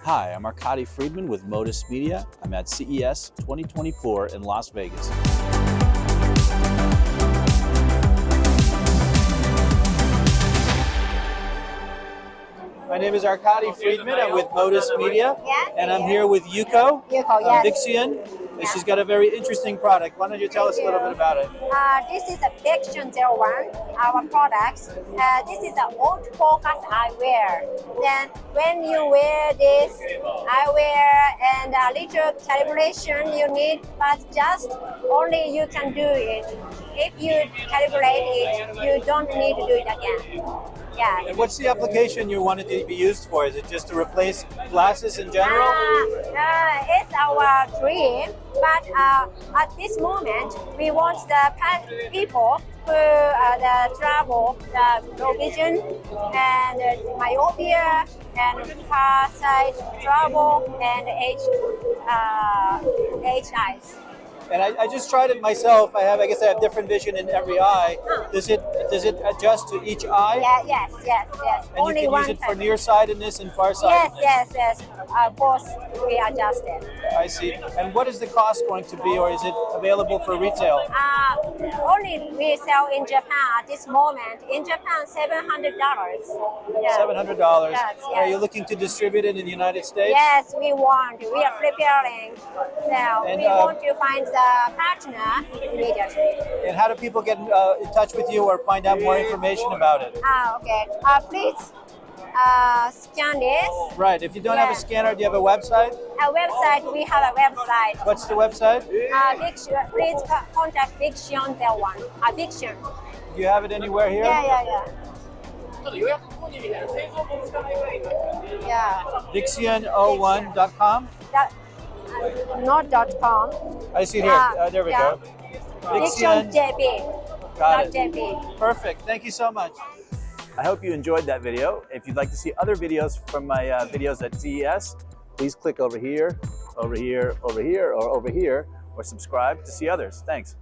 Hi, I'm Arkady Fridman with Motus Media. I'm at CES 2024 in Las Vegas. My name is Arkady Fridman. I'm with Motus Media, and I'm here with Yuko of VIXIAN. And she's got a very interesting product. Why don't you tell us a little bit about it? This is a VIXIAN 01, our products. This is an autofocus eyewear. Then when you wear this eyewear and a little calibration you need, but just only you can do it. If you calibrate it, you don't need to do it again. Yeah. And what's the application you want it to be used for? Is it just to replace glasses in general? It's our dream, but at this moment, we want the people who travel, the low vision and myopia and far sight trouble and age eyes. And I just tried it myself. I guess I have different vision in every eye. Does it adjust to each eye? Yes. And Only you can use it for nearsightedness and farsightedness? Yes. Both we adjusted. I see. And what is the cost going to be, or is it available for retail? Only we sell in Japan at this moment. In Japan, $700. Yeah. $700. Yes. Are you looking to distribute it in the United States? Yes, we want. We are preparing. Now And, we want to find the partner immediately. And how do people get in touch with you or find out more information about it? Okay. Please scan this. Right. If you don't have a scanner, do you have a website? A website. We have a website. What's the website? Please contact VIXIAN 01. VIXIAN. Do you have it anywhere here? Yeah. VIXIAN01.com? Not .com. I see it here. There we go. VIXIAN JP. Got it. JP. Perfect. Thank you so much. I hope you enjoyed that video. If you'd like to see other videos from my videos at CES, please click over here, or over here, or subscribe to see others. Thanks.